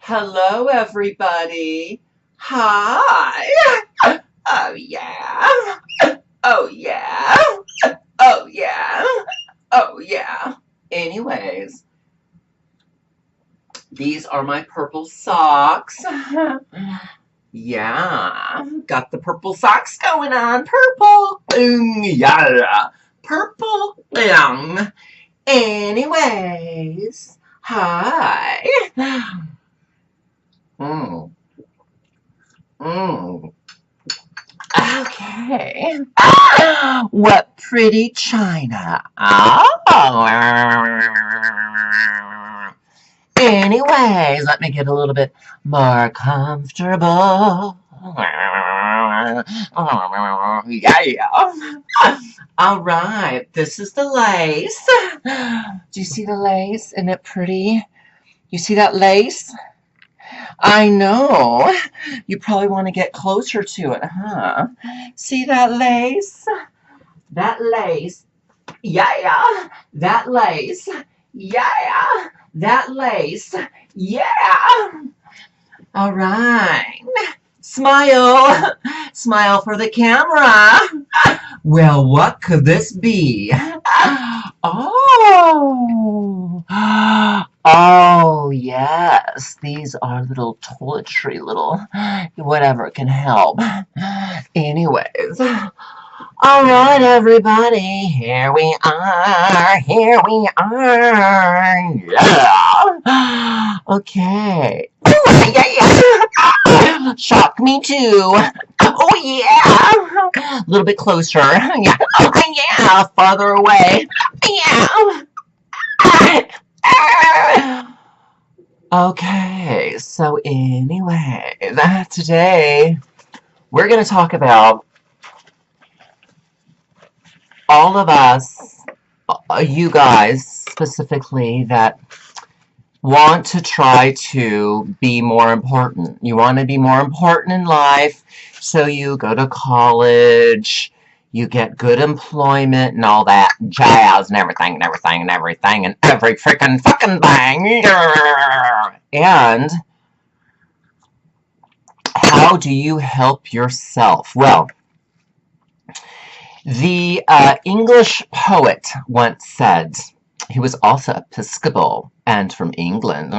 Hello, everybody. Hi. Oh, yeah. Oh, yeah. Oh, yeah. Oh, yeah. Anyways, these are my purple socks. Yeah, got the purple socks going on. Purple. Yeah. Purple. Anyways, hi. Mm. Mm. Okay. What pretty china. Oh. Anyways, let me get a little bit more comfortable. Yeah. All right. This is the lace. Do you see the lace? Isn't it pretty? You see that lace? I know. You probably want to get closer to it, huh? See that lace? That lace. Yeah. That lace. Yeah. That lace. Yeah. All right. Smile. Smile for the camera. Well, what could this be? Oh. Oh, yes. These are little toiletry, little whatever can help. Anyways. All right, everybody. Here we are. Here we are. Yeah. Okay. Oh, yeah. Shock me too. Oh, yeah. A little bit closer. Yeah. Oh, yeah. Farther away. Yeah. Okay. So anyway, today we're going to talk about all of us, you guys specifically, that want to try to be more important. You want to be more important in life, so you go to college, you get good employment and all that jazz and everything and everything and everything and every freaking fucking thing. And how do you help yourself? Well, the English poet once said, he was also Episcopal and from England.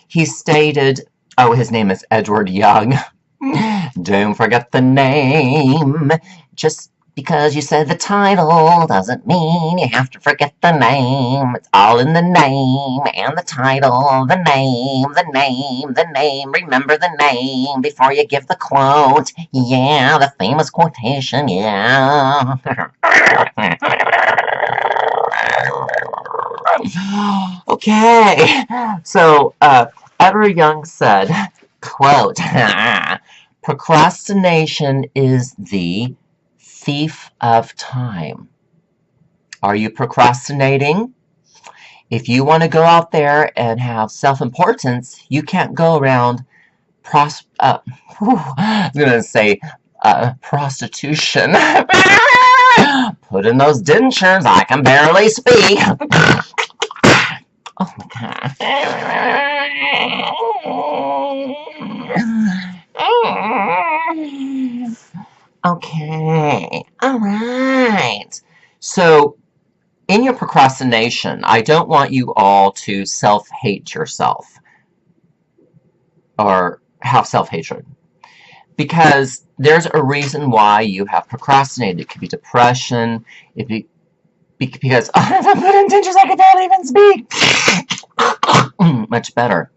He stated, oh, his name is Edward Young. Don't forget the name. Just because you said the title doesn't mean you have to forget the name. It's all in the name and the title. The name, the name, the name. Remember the name before you give the quote. Yeah, the famous quotation, yeah. Okay, so Edward Young said, quote, procrastination is the thief of time. Are you procrastinating? If you want to go out there and have self-importance, you can't go around I was going to say prostitution. Put in those dentures. I can barely speak. Oh my God. Okay. All right. So, in your procrastination, I don't want you all to self-hate yourself or have self-hatred, because there's a reason why you have procrastinated. It could be depression. It be because if I put in dentures, I can barely even speak. Much better.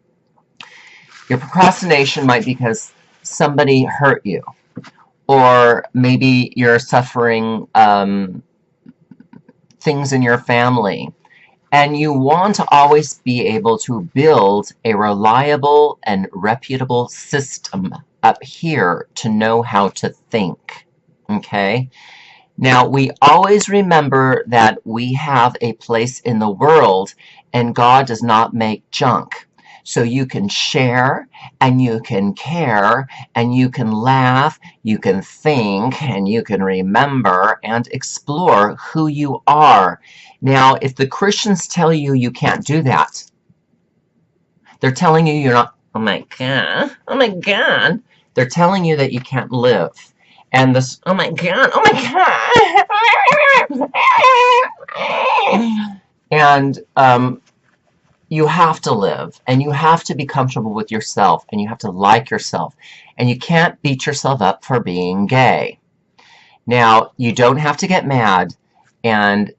Your procrastination might be because somebody hurt you, or maybe you're suffering things in your family, and you want to always be able to build a reliable and reputable system up here to know how to think. Okay? Now, we always remember that we have a place in the world, and God does not make junk. So you can share, and you can care, and you can laugh, you can think, and you can remember and explore who you are. Now, if the Christians tell you you can't do that, They're telling you you're not, oh my God, oh my God. They're telling you that you can't live. And this, oh my God, oh my God. And you have to live, and you have to be comfortable with yourself, and you have to like yourself, and you can't beat yourself up for being gay. Now, you don't have to get mad and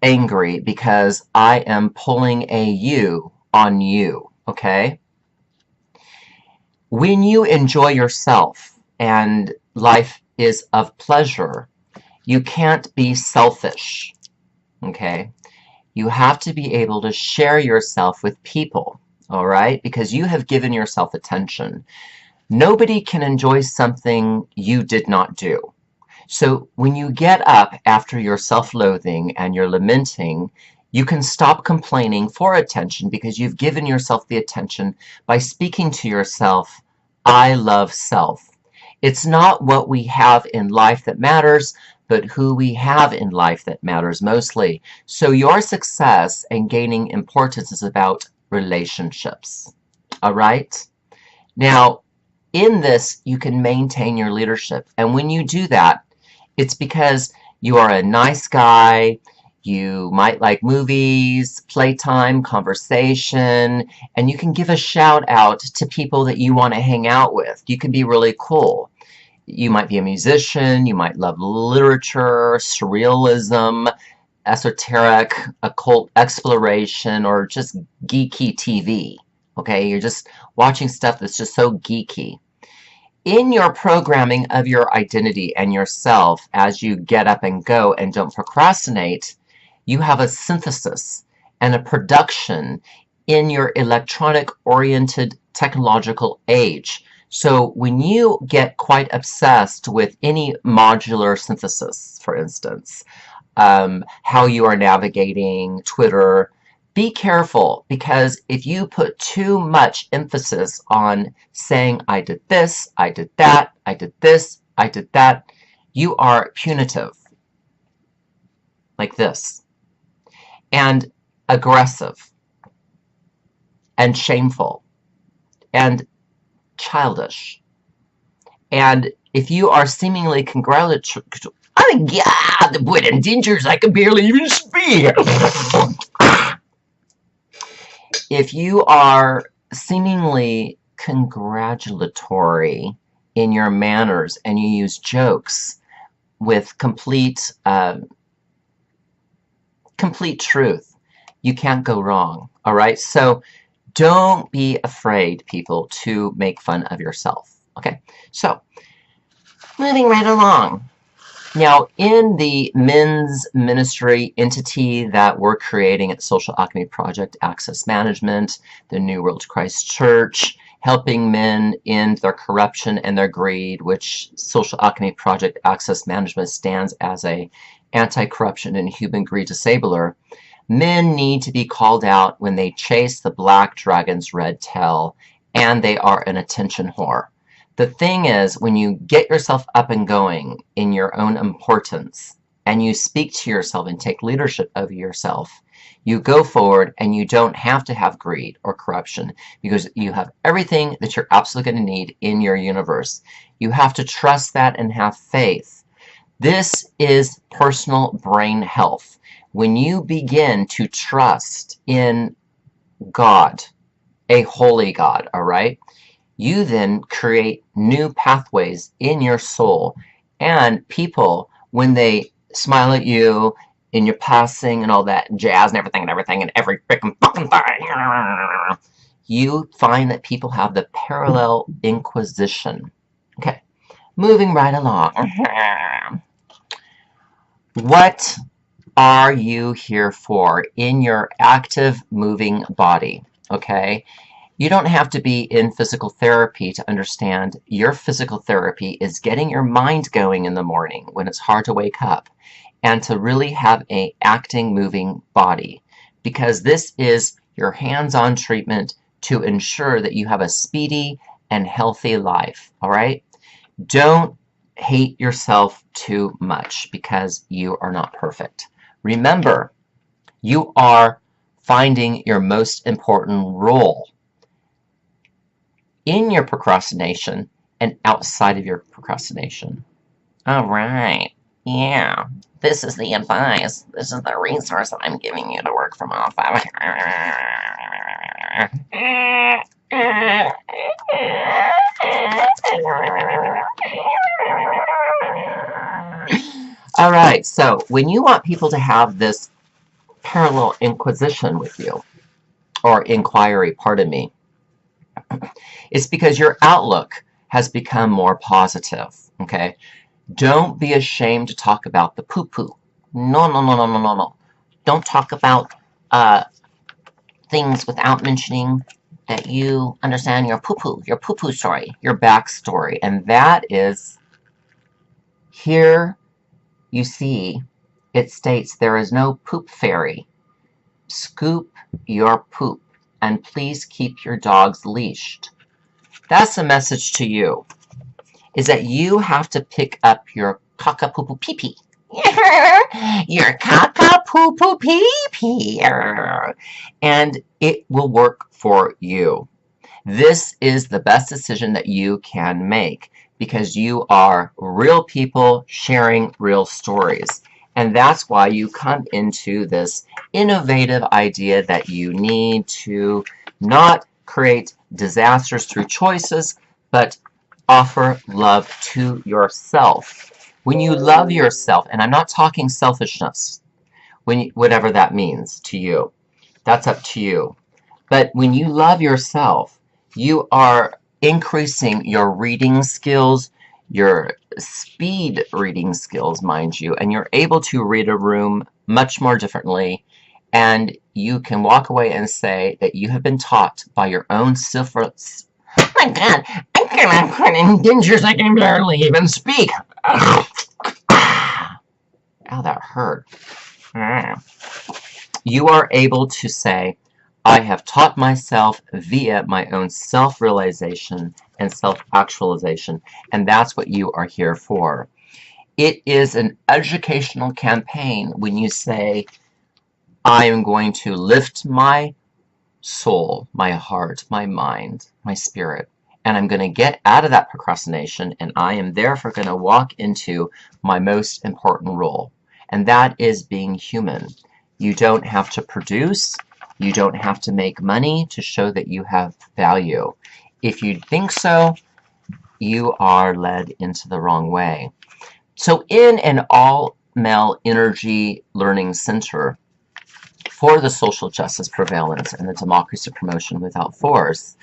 angry because I am pulling a you on you, okay? When you enjoy yourself and life is of pleasure, you can't be selfish, okay? You have to be able to share yourself with people, all right? Because you have given yourself attention. Nobody can enjoy something you did not do. So when you get up after your self-loathing and you're lamenting, you can stop complaining for attention because you've given yourself the attention by speaking to yourself, I love self. It's not what we have in life that matters, but who we have in life that matters mostly. So your success and gaining importance is about relationships. All right? Now, in this, you can maintain your leadership. And when you do that, it's because you are a nice guy, you might like movies, playtime, conversation, and you can give a shout out to people that you want to hang out with. You can be really cool. You might be a musician, you might love literature, surrealism, esoteric, occult exploration, or just geeky TV. Okay, you're just watching stuff that's just so geeky. In your programming of your identity and yourself, as you get up and go and don't procrastinate, you have a synthesis and a production in your electronic-oriented technological age. So when you get quite obsessed with any modular synthesis, for instance, how you are navigating Twitter, be careful, because if you put too much emphasis on saying, I did this, I did that, I did this, I did that, you are punitive, like this, and aggressive, and shameful, and childish. And if you are seemingly congratulatory, oh my God, the wood and dangers, I can barely even speak. If you are seemingly congratulatory in your manners and you use jokes with complete truth, you can't go wrong, all right? So don't be afraid, people, to make fun of yourself, okay? So moving right along. Now, in the men's ministry entity that we're creating at Social Alchemy Project Access Management, the New World Christ Church, helping men end their corruption and their greed, which Social Alchemy Project Access Management stands as a anti-corruption and human greed disabler, men need to be called out when they chase the black dragon's red tail, and they are an attention whore. The thing is, when you get yourself up and going in your own importance, and you speak to yourself and take leadership over yourself, you go forward and you don't have to have greed or corruption because you have everything that you're absolutely going to need in your universe. You have to trust that and have faith. This is personal brain health. When you begin to trust in God, a holy God, all right? You then create new pathways in your soul, and people, when they smile at you in your passing and all that jazz and every freaking fucking thing, you find that people have the parallel inquisition. Okay, moving right along. What are you here for in your active moving body? Okay, you don't have to be in physical therapy to understand your physical therapy is getting your mind going in the morning when it's hard to wake up, and to really have an acting, moving body, because this is your hands-on treatment to ensure that you have a speedy and healthy life, all right? Don't hate yourself too much because you are not perfect. Remember, you are finding your most important role in your procrastination and outside of your procrastination. All right. Yeah. This is the advice. This is the resource that I'm giving you to work from off of. All right. So when you want people to have this parallel inquisition with you, or inquiry, pardon me, it's because your outlook has become more positive. Okay? Don't be ashamed to talk about the poo-poo. No, no, no, no, no, no, no. Don't talk about things without mentioning that you understand your poo-poo story, your backstory. And that is, here you see, it states there is no poop fairy. Scoop your poop, and please keep your dogs leashed. That's a message to you, is that you have to pick up your caca-poo-poo-pee-pee. Your caca-poo-poo-pee-pee. And it will work for you. This is the best decision that you can make, because you are real people sharing real stories. And that's why you come into this innovative idea that you need to not create disasters through choices, but offer love to yourself. When you love yourself, and I'm not talking selfishness, whatever that means to you, that's up to you. But when you love yourself, you are increasing your reading skills, your speed reading skills, mind you, and you're able to read a room much more differently, and you can walk away and say that you have been taught by your own self. Oh my God, I cannot put in dentures, I can barely even speak. Ow, that hurt. You are able to say, I have taught myself via my own self-realization and self-actualization, and that's what you are here for. It is an educational campaign when you say, I am going to lift my soul, my heart, my mind, my spirit, and I'm going to get out of that procrastination, and I am therefore going to walk into my most important role, and that is being human. You don't have to produce. You don't have to make money to show that you have value. If you think so, you are led into the wrong way. So in an all-male energy learning center for the social justice prevalence and the democracy promotion without force,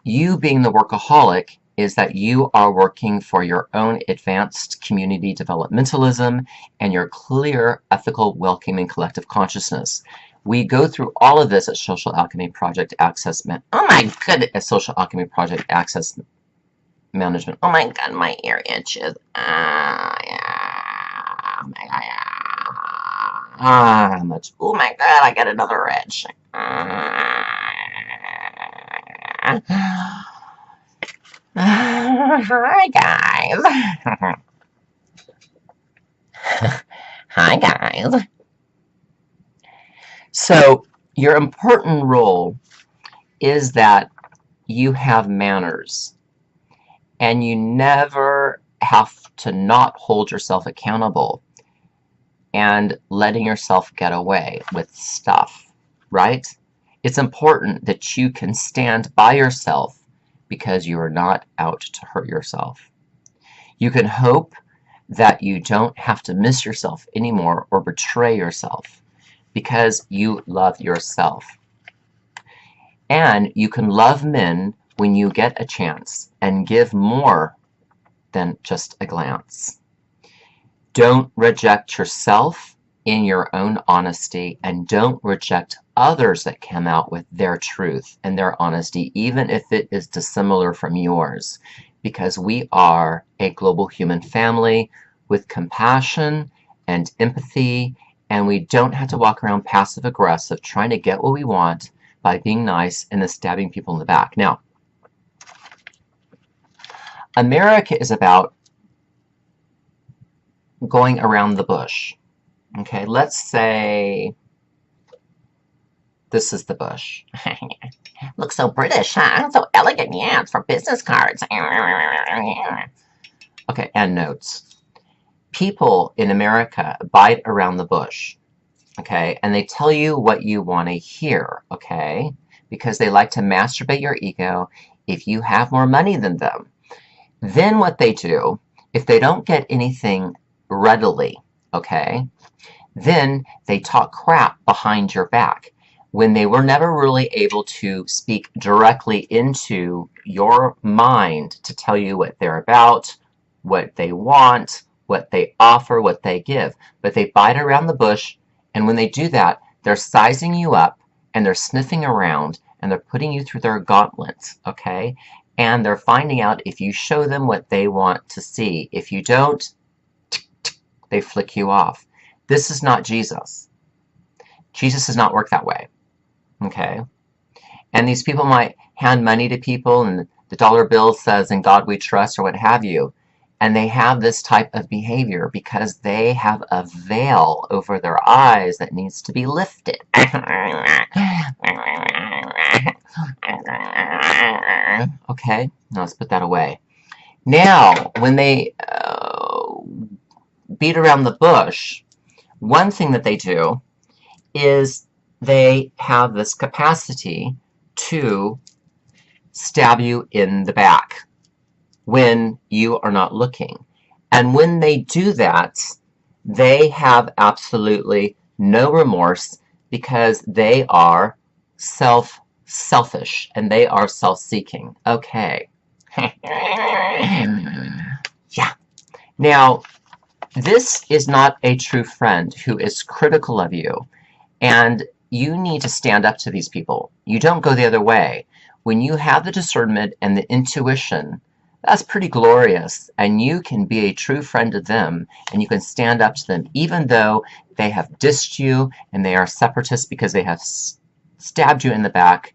you being the workaholic is that you are working for your own advanced community developmentalism and your clear, ethical, welcoming collective consciousness. We go through all of this at Social Alchemy Project Access. Oh my goodness, at Social Alchemy Project Access Management. Oh my God, my ear itches. Yeah. Oh my God. Yeah. Much. Oh my God, I got another itch. Hi guys. Hi guys. So your important role is that you have manners, and you never have to not hold yourself accountable and letting yourself get away with stuff, right? It's important that you can stand by yourself because you are not out to hurt yourself. You can hope that you don't have to miss yourself anymore or betray yourself because you love yourself. And you can love men when you get a chance and give more than just a glance. Don't reject yourself in your own honesty, and don't reject others that come out with their truth and their honesty, even if it is dissimilar from yours, because we are a global human family with compassion and empathy, and we don't have to walk around passive aggressive trying to get what we want by being nice and then stabbing people in the back. Now, America is about going around the bush. Okay, let's say This is the bush. Looks so British, huh? So elegant. Yeah, it's for business cards. Okay, end notes. People in America bite around the bush, okay? And they tell you what you want to hear, okay? Because they like to masturbate your ego if you have more money than them. Then what they do, if they don't get anything readily, okay, then they talk crap behind your back when they were never really able to speak directly into your mind to tell you what they're about, what they want, what they offer, what they give. But they bite around the bush, and when they do that, they're sizing you up and they're sniffing around and they're putting you through their gauntlets, okay? And they're finding out if you show them what they want to see. If you don't, they flick you off. This is not Jesus. Jesus does not work that way, okay? And these people might hand money to people and the dollar bill says, "In God we trust," or what have you. And they have this type of behavior because they have a veil over their eyes that needs to be lifted. Okay, now let's put that away. Now, when they beat around the bush, one thing that they do is they have this capacity to stab you in the back when you are not looking. And when they do that, they have absolutely no remorse because they are selfish and they are self-seeking. Okay. Yeah. Now, this is not a true friend who is critical of you, and you need to stand up to these people. You don't go the other way. When you have the discernment and the intuition, that's pretty glorious, and you can be a true friend to them, and you can stand up to them, even though they have dissed you, and they are separatists because they have stabbed you in the back,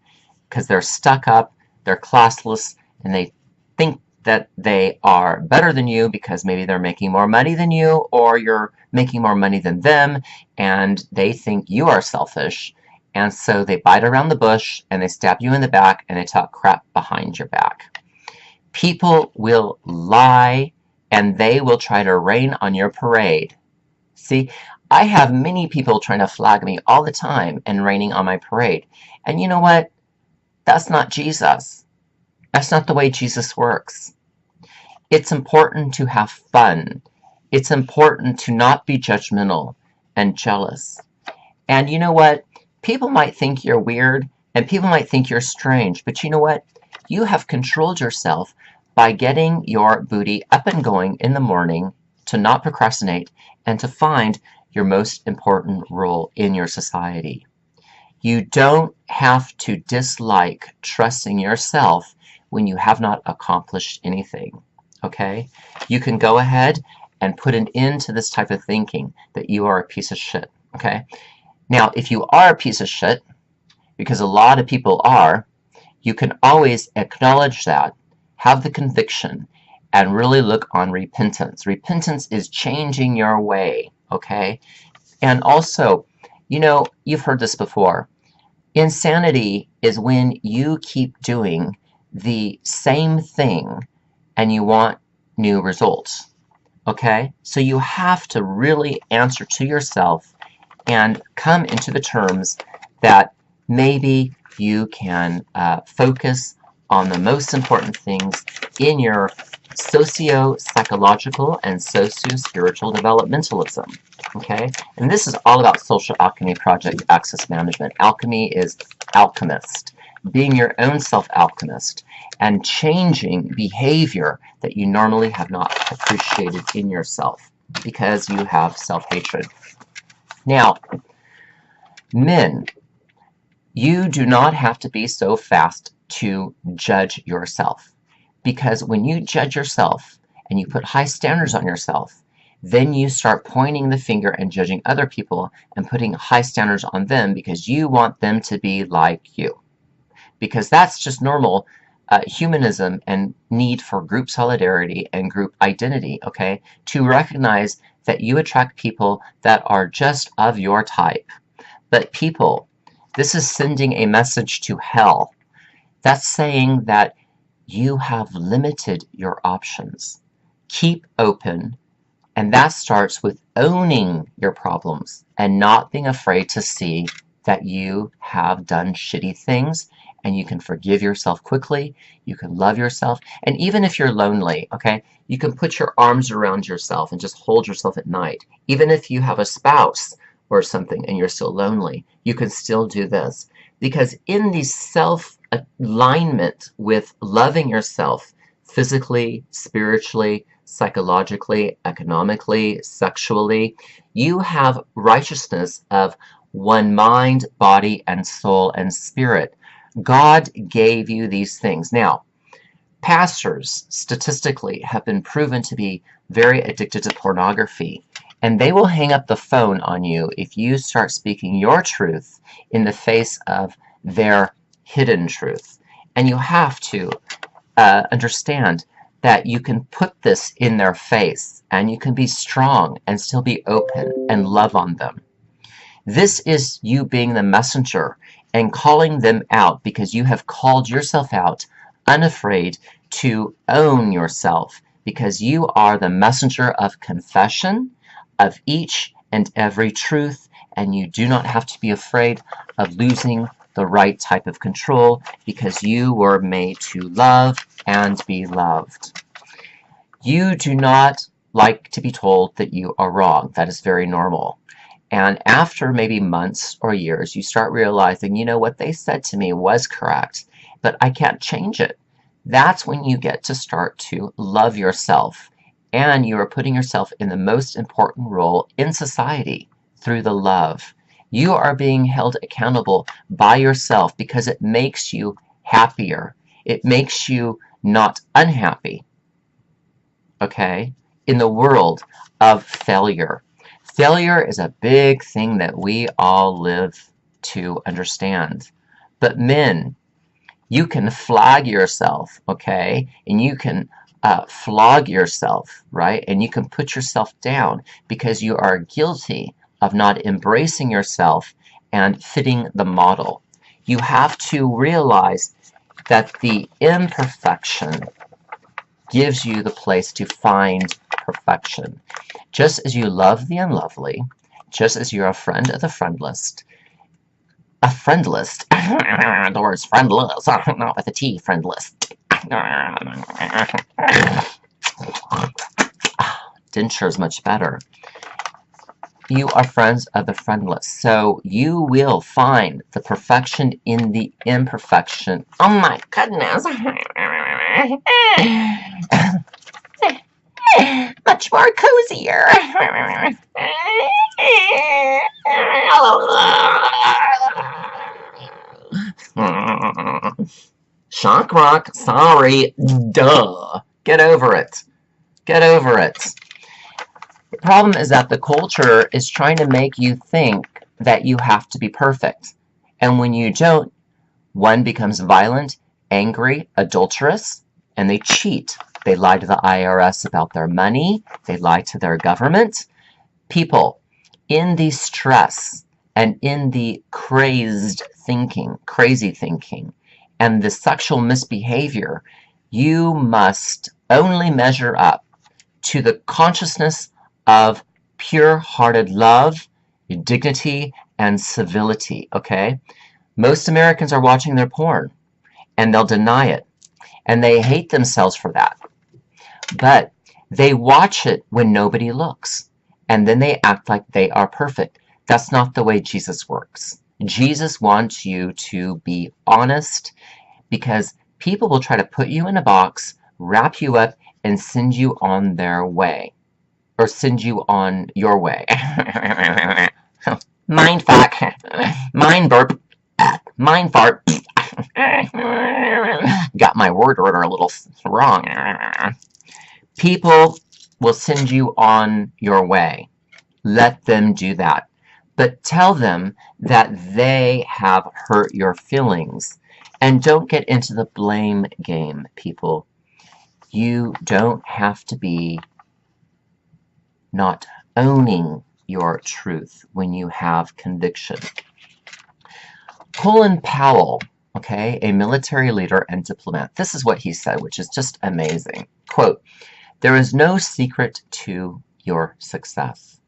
because they're stuck up, they're classless, and they think that they are better than you because maybe they're making more money than you, or you're making more money than them, and they think you are selfish, and so they bite around the bush, and they stab you in the back, and they talk crap behind your back. People will lie, and they will try to rain on your parade. See, I have many people trying to flag me all the time and raining on my parade. And you know what? That's not Jesus. That's not the way Jesus works. It's important to have fun. It's important to not be judgmental and jealous. And you know what? People might think you're weird, and people might think you're strange, but you know what? You have controlled yourself by getting your booty up and going in the morning to not procrastinate and to find your most important role in your society. You don't have to dislike trusting yourself when you have not accomplished anything, okay? You can go ahead and put an end to this type of thinking that you are a piece of shit, okay? Now, if you are a piece of shit, because a lot of people are, you can always acknowledge that, have the conviction, and really look on repentance. Repentance is changing your way, okay? And also, you know, you've heard this before. Insanity is when you keep doing the same thing and you want new results, okay? So you have to really answer to yourself and come into the terms that maybe you can focus on the most important things in your socio-psychological and socio-spiritual developmentalism, okay? And this is all about Social Alchemy Project Access Management. Alchemy is alchemist, being your own self-alchemist, and changing behavior that you normally have not appreciated in yourself because you have self-hatred. Now, men, you do not have to be so fast to judge yourself, because when you judge yourself and you put high standards on yourself, then you start pointing the finger and judging other people and putting high standards on them because you want them to be like you. Because that's just normal humanism and need for group solidarity and group identity, okay? To recognize that you attract people that are just of your type. But people, This is sending a message to hell. That's saying that you have limited your options. Keep open, and that starts with owning your problems and not being afraid to see that you have done shitty things, and you can forgive yourself quickly, you can love yourself, and even if you're lonely, okay, you can put your arms around yourself and just hold yourself at night. Even if you have a spouse or something and you're still lonely, you can still do this. Because in the self-alignment with loving yourself physically, spiritually, psychologically, economically, sexually, you have righteousness of one mind, body, and soul, and spirit. God gave you these things. Now, pastors, statistically, have been proven to be very addicted to pornography, and they will hang up the phone on you if you start speaking your truth in the face of their hidden truth. And you have to understand that you can put this in their face, and you can be strong and still be open and love on them. This is you being the messenger and calling them out because you have called yourself out, unafraid to own yourself, because you are the messenger of confession of each and every truth, and you do not have to be afraid of losing the right type of control, because you were made to love and be loved. You do not like to be told that you are wrong. That is very normal. And after maybe months or years, you start realizing, you know, what they said to me was correct, but I can't change it. That's when you get to start to love yourself. And you are putting yourself in the most important role in society through the love. You are being held accountable by yourself because it makes you happier. It makes you not unhappy, okay, in the world of failure. Failure is a big thing that we all live to understand. But men, you can flag yourself, okay, and you can flog yourself, right, and you can put yourself down because you are guilty of not embracing yourself and fitting the model. You have to realize that the imperfection gives you the place to find perfection. Just as you love the unlovely, just as you're a friend of the friendless, the word's friendless, not with a T, friendless. Denture is much better. You are friends of the friendless, so you will find the perfection in the imperfection. Oh my goodness. Much more cozier. Shock rock, sorry, duh. Get over it. Get over it. The problem is that the culture is trying to make you think that you have to be perfect. And when you don't, one becomes violent, angry, adulterous, and they cheat. They lie to the IRS about their money. They lie to their government. People, in the stress and in the crazy thinking, and the sexual misbehavior, you must only measure up to the consciousness of pure-hearted love, dignity, and civility, okay? Most Americans are watching their porn, and they'll deny it, and they hate themselves for that. But they watch it when nobody looks, and then they act like they are perfect. That's not the way Jesus works. Jesus wants you to be honest, because people will try to put you in a box, wrap you up, and send you on their way. Or send you on your way. Mind fuck. Mind burp. Mind fart. Got my word order a little wrong. People will send you on your way. Let them do that. But tell them that they have hurt your feelings. And don't get into the blame game, people. You don't have to be not owning your truth when you have conviction. Colin Powell, okay, a military leader and diplomat, this is what he said, which is just amazing. Quote, "There is no secret to your success.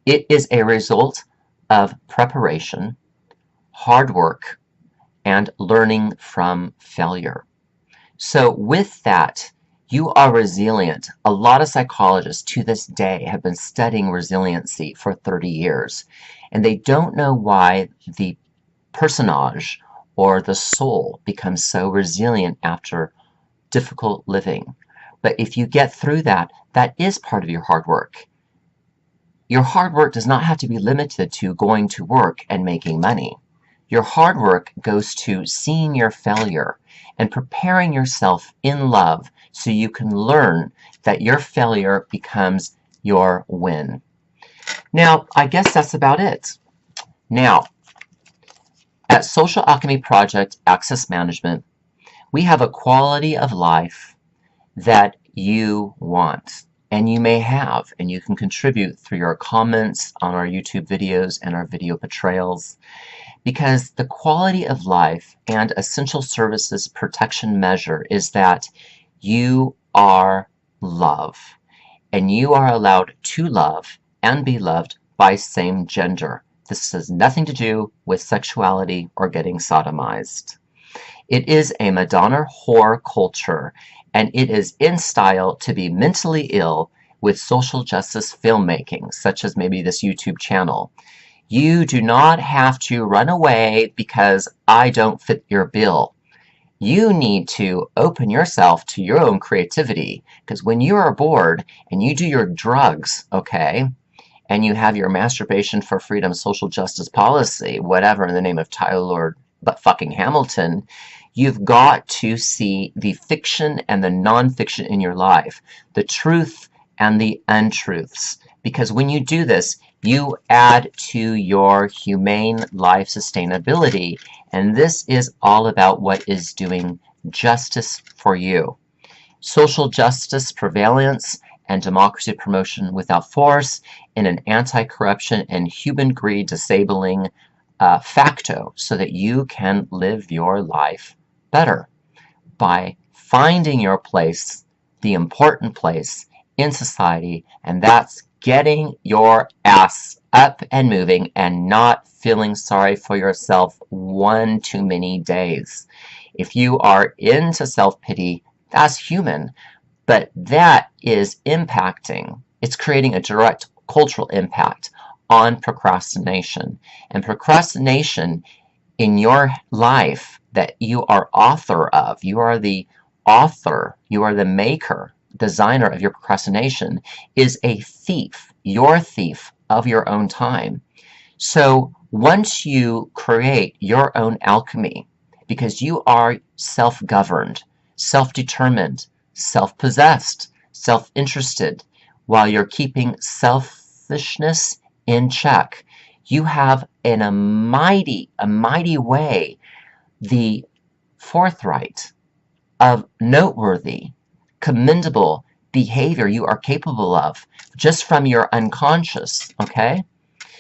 It is a result of preparation, hard work, and learning from failure." So with that, you are resilient. A lot of psychologists to this day have been studying resiliency for 30 years, and they don't know why the personage or the soul becomes so resilient after difficult living. But if you get through that, that is part of your hard work. Your hard work does not have to be limited to going to work and making money. Your hard work goes to seeing your failure and preparing yourself in love so you can learn that your failure becomes your win. Now, I guess that's about it. Now, at Social Alchemy Project Access Management, we have a quality of life that you want, and you may have, and you can contribute through your comments on our YouTube videos and our video portrayals, because the quality of life and essential services protection measure is that you are love, and you are allowed to love and be loved by same gender. This has nothing to do with sexuality or getting sodomized. It is a Madonna whore culture, and it is in style to be mentally ill with social justice filmmaking, such as maybe this YouTube channel. You do not have to run away because I don't fit your bill. You need to open yourself to your own creativity, because when you are bored and you do your drugs, okay, and you have your masturbation for freedom social justice policy, whatever, in the name of Tyler Lord but fucking Hamilton, you've got to see the fiction and the nonfiction in your life, the truth and the untruths. Because when you do this, you add to your humane life sustainability, and this is all about what is doing justice for you. Social justice prevalence and democracy promotion without force in an anti-corruption and human greed disabling facto, so that you can live your life better by finding your place, the important place in society, and that's getting your ass up and moving and not feeling sorry for yourself one too many days. If you are into self-pity, that's human, but that is impacting, it's creating a direct cultural impact on procrastination. And procrastination in your life that you are author of, you are the author, you are the maker, designer of your procrastination, is a thief, your thief of your own time. So once you create your own alchemy, because you are self-governed, self-determined, self-possessed, self-interested, while you're keeping selfishness in check, you have in a mighty way the forthright of noteworthy, commendable behavior you are capable of just from your unconscious, okay?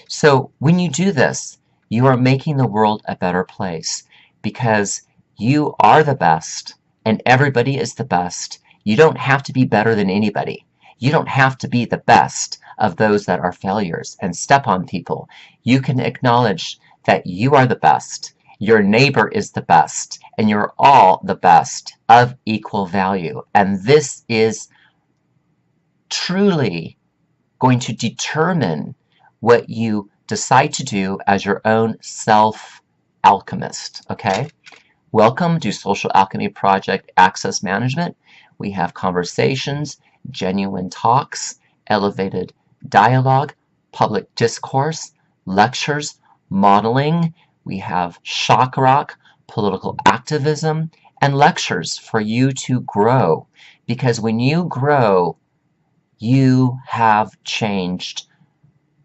So when you do this, you are making the world a better place, because you are the best and everybody is the best. You don't have to be better than anybody. You don't have to be the best of those that are failures and step on people. You can acknowledge that you are the best, your neighbor is the best, and you're all the best of equal value. And this is truly going to determine what you decide to do as your own self-alchemist, okay? Welcome to Social Alchemy Project Access Management. We have conversations, genuine talks, elevated dialogue, public discourse, lectures, modeling. We have shock rock, political activism, and lectures for you to grow. Because when you grow, you have changed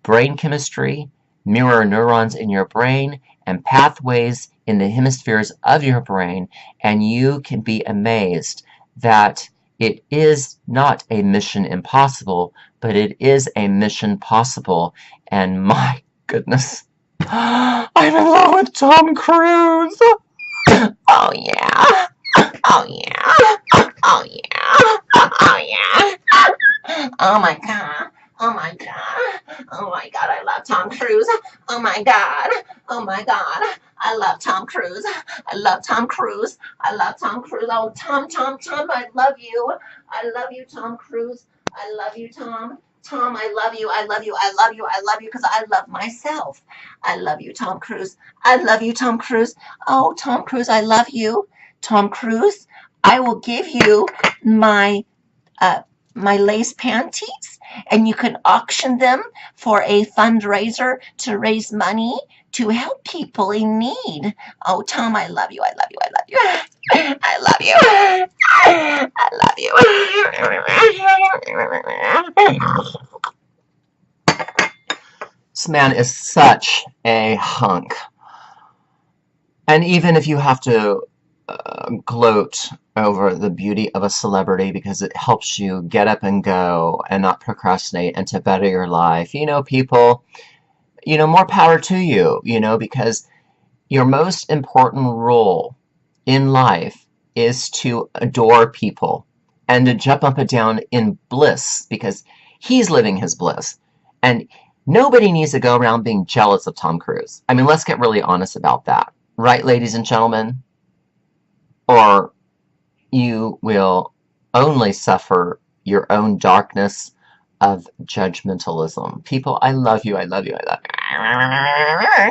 brain chemistry, mirror neurons in your brain, and pathways in the hemispheres of your brain, and you can be amazed that it is not a mission impossible, but it is a mission possible. And my goodness, I'm in love with Tom Cruise. Oh yeah. Oh yeah. Oh yeah. Oh yeah. Oh my god. Oh my god. Oh my god. I love Tom Cruise. Oh my god. Oh my god. I love Tom Cruise. I love Tom Cruise. I love Tom Cruise. Oh, Tom, I love you. I love you, Tom Cruise. I love you, Tom. Tom, I love you. I love you. I love you. I love you because I love myself. I love you, Tom Cruise. I love you, Tom Cruise. Oh, Tom Cruise, I love you. Tom Cruise, I will give you my uh, my lace panties, and you can auction them for a fundraiser to raise money to help people in need. Oh, Tom, I love you. I love you. I love you. I love you. I love you. This man is such a hunk. And even if you have to gloat over the beauty of a celebrity because it helps you get up and go and not procrastinate and to better your life, people, more power to you, because your most important role in life is to adore people and to jump up and down in bliss because he's living his bliss. And nobody needs to go around being jealous of Tom Cruise. I mean, let's get really honest about that. Right, ladies and gentlemen? Or you will only suffer your own darkness of judgmentalism. People, I love you, I love you, I love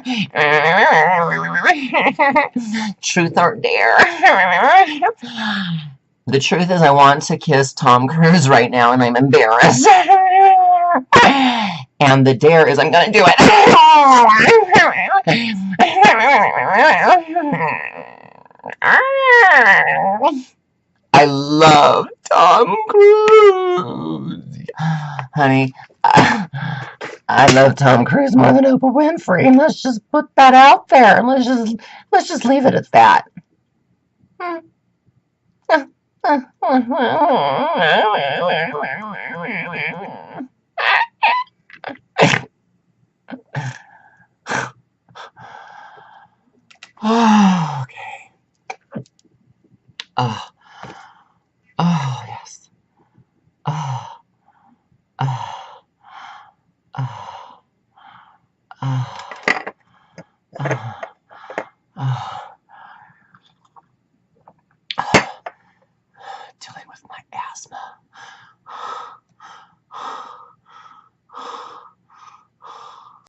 you. Truth or dare? The truth is I want to kiss Tom Cruise right now and I'm embarrassed. And the dare is I'm going to do it. I love Tom Cruise. Honey, I love Tom Cruise more than Oprah Winfrey. And let's just put that out there. And let's just leave it at that. Oh, okay. Oh, yes. Oh, oh, oh, oh, oh, oh.